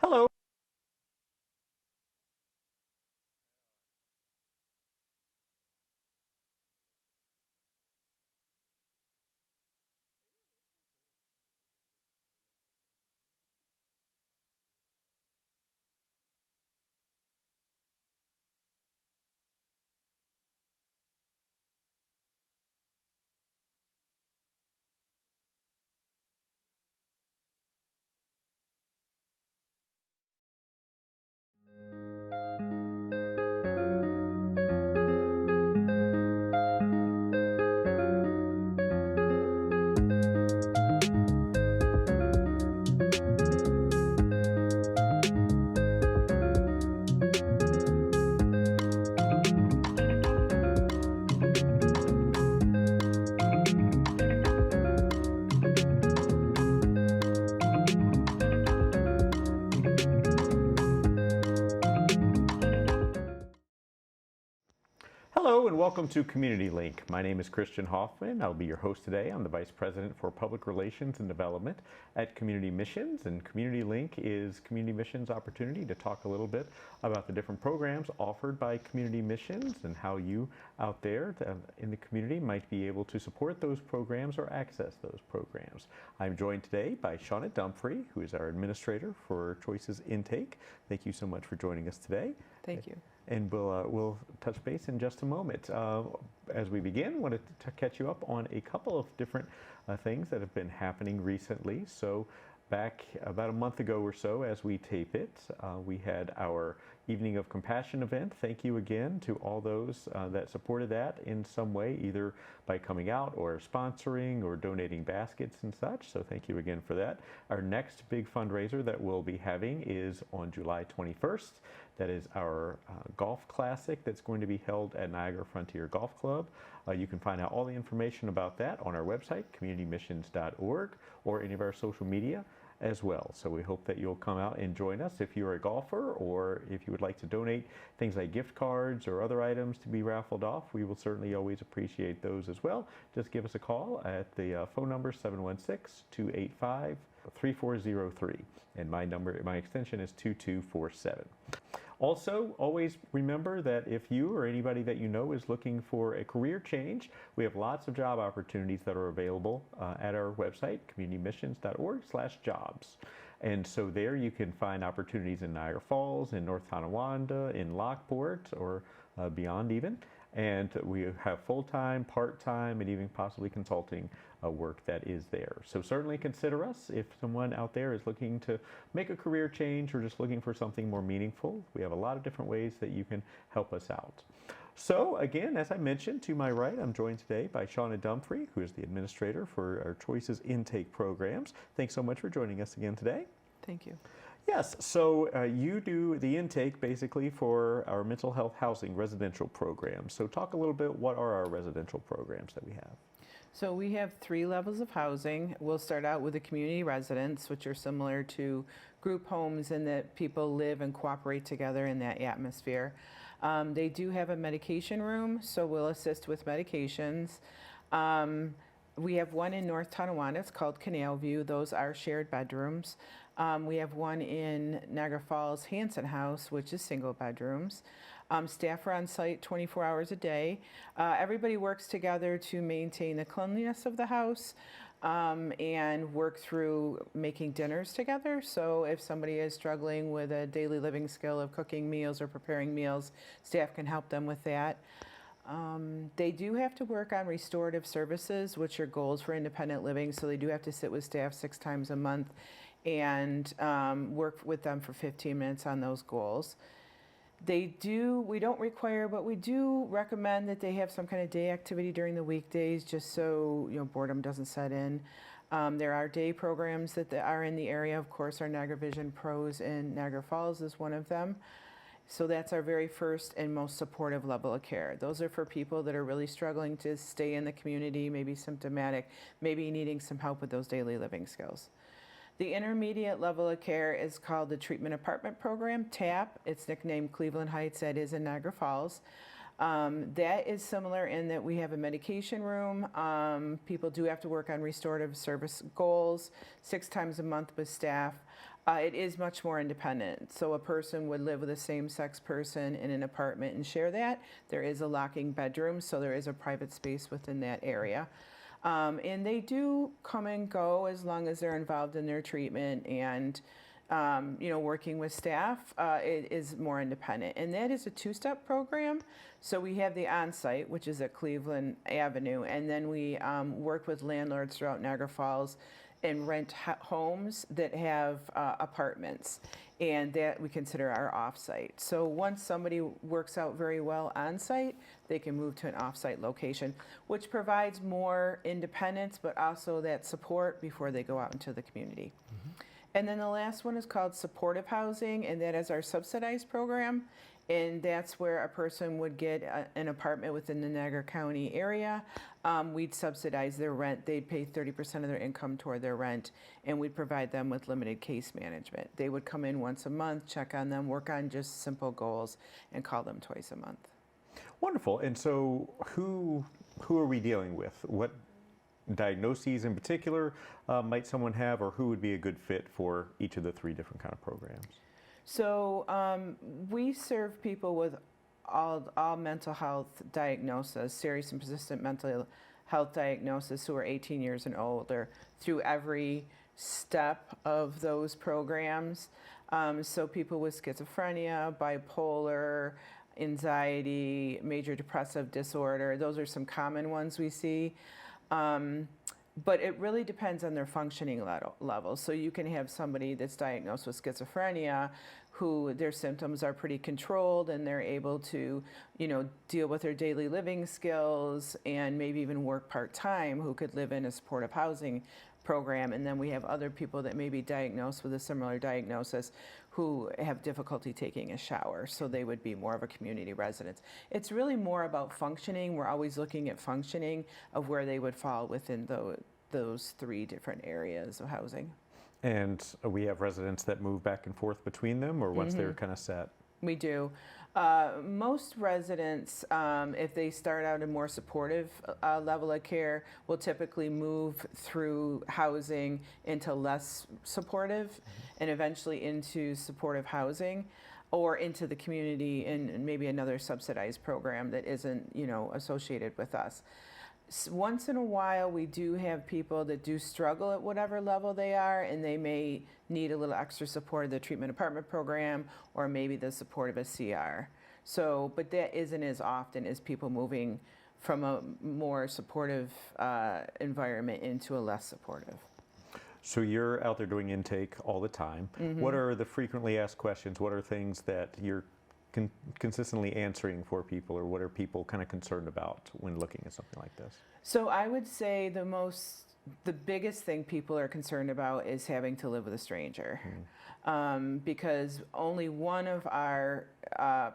Hello. Hello and welcome to Community Link. My name is Christian Hoffman. I'll be your host today. I'm the Vice President for Public Relations and Development at Community Missions, and Community Link is Community Missions' opportunity to talk a little bit about the different programs offered by Community Missions and how you out there in the community might be able to support those programs or access those programs. I'm joined today by Shawna Dumphrey, who is our Administrator for Choices Intake. Thank you so much for joining us today. Thank you. And we'll touch base in just a moment. As we begin, I wanted to catch you up on a couple of different things that have been happening recently. So back about a month ago or so, as we tape it, we had our Evening of Compassion event. Thank you again to all those that supported that in some way, either by coming out or sponsoring or donating baskets and such. So thank you again for that. Our next big fundraiser that we'll be having is on July 21st. That is our golf classic that's going to be held at Niagara Frontier Golf Club. You can find out all the information about that on our website, communitymissions.org, or any of our social media as well. So we hope that you'll come out and join us if you're a golfer, or if you would like to donate things like gift cards or other items to be raffled off. We will certainly always appreciate those as well. Just give us a call at the phone number 716-285-3403, and my extension is 2247. Also, always remember that if you or anybody that you know is looking for a career change, we have lots of job opportunities that are available at our website, communitymissions.org/jobs. And so there you can find opportunities in Niagara Falls, in North Tonawanda, in Lockport, or beyond even. And we have full-time, part-time, and even possibly consulting work that is there. So certainly consider us if someone out there is looking to make a career change or just looking for something more meaningful. We have a lot of different ways that you can help us out. So again, as I mentioned, to my right, I'm joined today by Shawna Dumphrey, who is the Administrator for our Choices Intake programs. Thanks so much for joining us again today. Thank you. Yes, so you do the intake basically for our mental health housing residential programs. So talk a little bit, what are our residential programs that we have? So we have 3 levels of housing. We'll start out with the community residents, which are similar to group homes in that people live and cooperate together in that atmosphere. They do have a medication room, so we'll assist with medications. We have one in North Tonawanda. It's called Canal View. Those are shared bedrooms. We have one in Niagara Falls Hanson House, which is single bedrooms. Staff are on site 24 hours a day. Everybody works together to maintain the cleanliness of the house and work through making dinners together. So if somebody is struggling with a daily living skill of cooking meals or preparing meals, staff can help them with that. They do have to work on restorative services, which are goals for independent living. So they do have to sit with staff 6 times a month and work with them for 15 minutes on those goals. We don't require, but we do recommend that they have some kind of day activity during the weekdays, just so boredom doesn't set in. There are day programs that are in the area. Of course, our Niagara Vision Pros in Niagara Falls is one of them. So that's our very first and most supportive level of care. Those are for people that are really struggling to stay in the community, maybe symptomatic, maybe needing some help with those daily living skills. The intermediate level of care is called the Treatment Apartment Program, TAP. It's nicknamed Cleveland Heights. That is in Niagara Falls. That is similar in that we have a medication room. People do have to work on restorative service goals 6 times a month with staff. It is much more independent. So a person would live with a same-sex person in an apartment and share that. There is a locking bedroom, so there is a private space within that area. And they do come and go as long as they're involved in their treatment and working with staff. It is more independent. And that is a two-step program. So we have the on-site, which is at Cleveland Avenue, and then we work with landlords throughout Niagara Falls and rent homes that have apartments, and that we consider our off-site. So once somebody works out very well on-site, they can move to an off-site location, which provides more independence, but also that support before they go out into the community. And then the last one is called supportive housing, and that is our subsidized program. And that's where a person would get an apartment within the Niagara County area. We'd subsidize their rent. They'd pay 30% of their income toward their rent, and we'd provide them with limited case management. They would come in once a month, check on them, work on just simple goals, and call them twice a month. Wonderful. And so who are we dealing with? What diagnoses in particular might someone have, or who would be a good fit for each of the three different kind of programs? So we serve people with all mental health diagnoses, serious and persistent mental health diagnosis who are 18 years and older through every step of those programs. So people with schizophrenia, bipolar, anxiety, major depressive disorder, those are some common ones we see. But it really depends on their functioning level. So you can have somebody that's diagnosed with schizophrenia who their symptoms are pretty controlled and they're able to, deal with their daily living skills and maybe even work part-time, who could live in a supportive housing program. And then we have other people that may be diagnosed with a similar diagnosis who have difficulty taking a shower, so they would be more of a community residence. It's really more about functioning. We're always looking at functioning of where they would fall within those three different areas of housing. And we have residents that move back and forth between them, or once they're kind of set? We do. Most residents, if they start out in more supportive level of care, will typically move through housing into less supportive and eventually into supportive housing or into the community in maybe another subsidized program that isn't, associated with us. Once in a while, we do have people that do struggle at whatever level they are, and they may need a little extra support of the treatment apartment program or maybe the support of a CR. So, but that isn't as often as people moving from a more supportive environment into a less supportive. So you're out there doing intake all the time. What are the frequently asked questions? What are things that you're consistently answering for people, or what are people kind of concerned about when looking at something like this? So I would say the biggest thing people are concerned about is having to live with a stranger. Because only one of our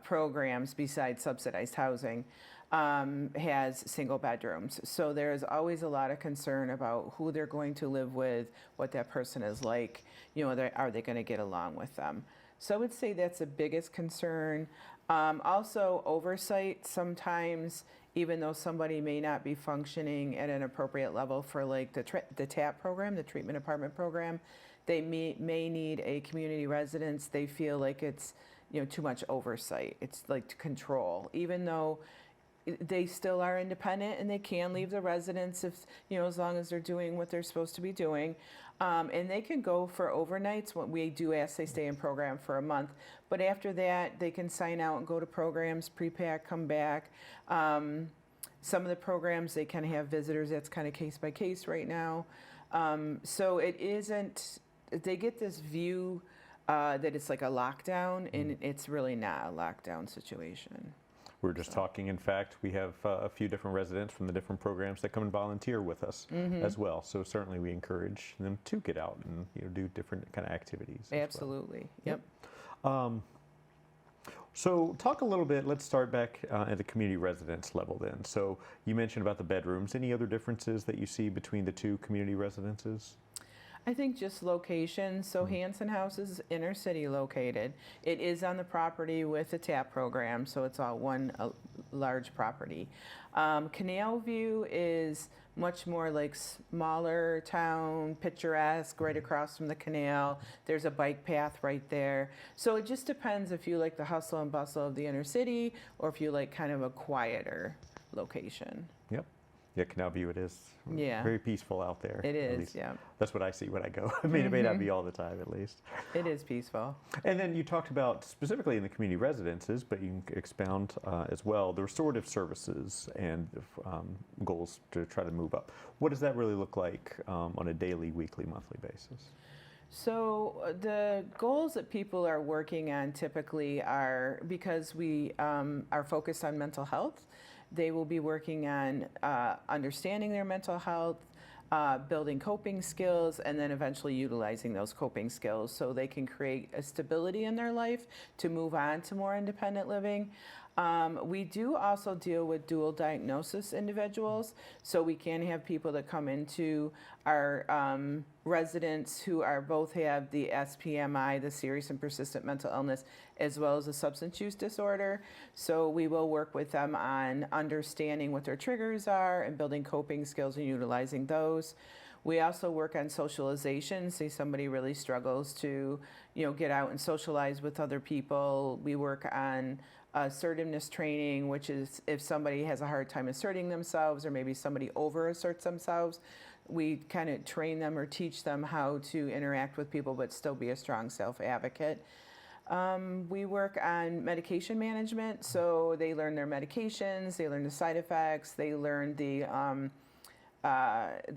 programs besides subsidized housing has single bedrooms. So there's always a lot of concern about who they're going to live with, what that person is like, are they going to get along with them? So I would say that's the biggest concern. Also, oversight sometimes, even though somebody may not be functioning at an appropriate level for like the TAP program, the treatment apartment program, they may need a community residence. They feel like it's too much oversight. It's like control, even though they still are independent and they can leave the residence if as long as they're doing what they're supposed to be doing. And they can go for overnights. What we do ask they stay in program for a month, but after that they can sign out and go to programs, pre-pack, come back. Some of the programs they can have visitors. That's kind of case by case right now. So it isn't. They get this view that it's like a lockdown, and it's really not a lockdown situation. We're just talking, in fact, we have a few different residents from the different programs that come and volunteer with us as well. So certainly we encourage them to get out and do different kind of activities. Absolutely. Yep. So talk a little bit, let's start back at the community residence level then. So you mentioned about the bedrooms. Any other differences that you see between the two community residences? I think just location. So Hanson House is inner city located. It is on the property with the TAP program, so it's all one large property. Canal View is much more like smaller town, picturesque, right across from the canal. There's a bike path right there. So it just depends if you like the hustle and bustle of the inner city or if you like kind of a quieter location. Yep. Yeah, Canal View it is. Yeah. Very peaceful out there. It at is, least. yeah. That's what I see when I go. I mean, it may not be all the time, at least. It is peaceful. And then you talked about, specifically in the community residences, but you can expound as well, the restorative services and goals to try to move up. What does that really look like on a daily, weekly, monthly basis? So the goals that people are working on typically are, because we are focused on mental health, they will be working on understanding their mental health, building coping skills, and then eventually utilizing those coping skills so they can create a stability in their life to move on to more independent living. We do also deal with dual diagnosis individuals, so we can have people that come into our residents who are both have the SPMI, the serious and persistent mental illness, as well as a substance use disorder. So we will work with them on understanding what their triggers are and building coping skills and utilizing those. We also work on socialization. Say somebody really struggles to, get out and socialize with other people. We work on assertiveness training, which is if somebody has a hard time asserting themselves or maybe somebody over asserts themselves, we kind of train them or teach them how to interact with people but still be a strong self-advocate. We work on medication management, so they learn their medications, they learn the side effects, they learn the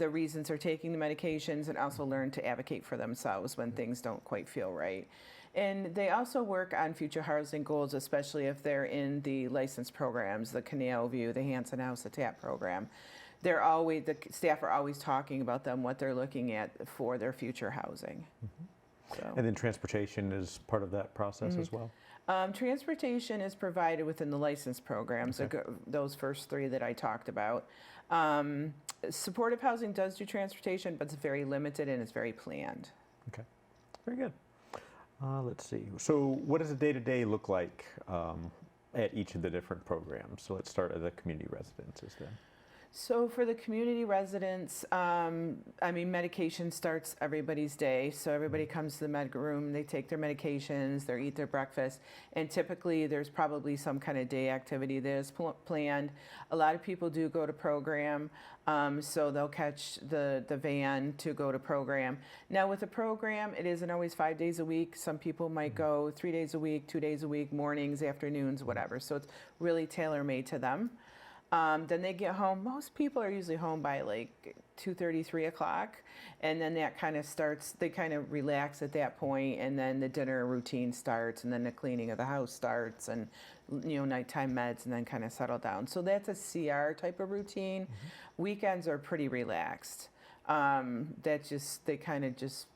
reasons they're taking the medications, and also learn to advocate for themselves when things don't quite feel right. And they also work on future housing goals, especially if they're in the licensed programs, the Canal View, the Hanson House, the TAP program. The staff are always talking about them, what they're looking at for their future housing. So. And then transportation is part of that process as well? Transportation is provided within the licensed programs, Okay. those first three that I talked about. Supportive housing does do transportation, but it's very limited and it's very planned. Okay, very good. Let's see. So what does a day-to-day look like at each of the different programs? So let's start at the community residences then. So for the community residents, medication starts everybody's day. So everybody comes to the med room, they take their medications, they eat their breakfast, and typically there's probably some kind of day activity that is planned. A lot of people do go to program, so they'll catch the van to go to program. Now with the program, it isn't always 5 days a week. Some people might go 3 days a week, 2 days a week, mornings, afternoons, whatever. So it's really tailor-made to them. Then they get home. Most people are usually home by like 2:30, 3 o'clock. And then that kind of starts, they kind of relax at that point, and then the dinner routine starts, and then the cleaning of the house starts, and nighttime meds, and then kind of settle down. So that's a CR type of routine. Weekends are pretty relaxed. They kind of just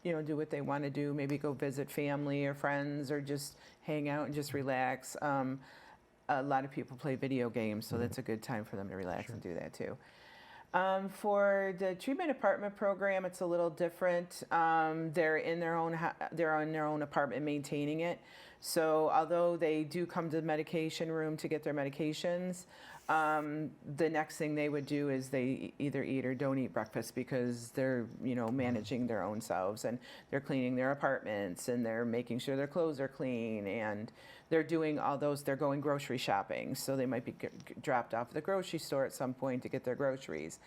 do what they want to do, maybe go visit family or friends or just hang out and just relax. A lot of people play video games, so that's a good time for them to relax and do that too. For the treatment apartment program, it's a little different. They're in their own apartment maintaining it. So although they do come to the medication room to get their medications, the next thing they would do is they either eat or don't eat breakfast because they're managing their own selves, and they're cleaning their apartments, and they're making sure their clothes are clean, and they're doing all those. They're going grocery shopping, so they might be dropped off at the grocery store at some point to get their groceries.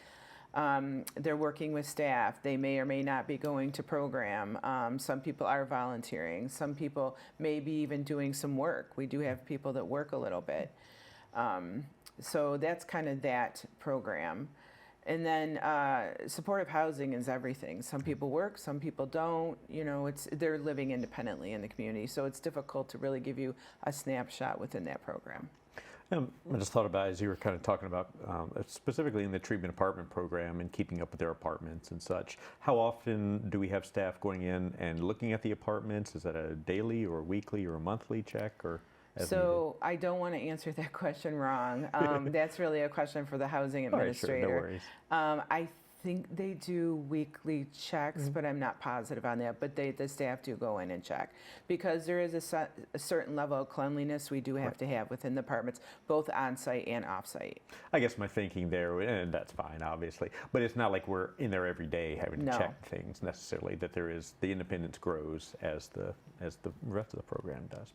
They're working with staff. They may or may not be going to program. Some people are volunteering. Some people may be even doing some work. We do have people that work a little bit. So that's kind of that program. And then supportive housing is everything. Some people work, some people don't. They're living independently in the community, so it's difficult to really give you a snapshot within that program. I just thought about, as you were kind of talking about, specifically in the treatment apartment program and keeping up with their apartments and such, how often do we have staff going in and looking at the apartments? Is that a daily or weekly or a monthly check, or as So I don't want to answer that question wrong. That's really a question for the housing administrator. All right, sure, no worries. I think they do weekly checks, but I'm not positive on that. But the staff do go in and check because there is a certain level of cleanliness we do have to have within the apartments, both on-site and off-site. I guess my thinking there, and that's fine, obviously, but it's not like we're in there every day having to No. check things necessarily. That there is the independence grows as the rest of the program does.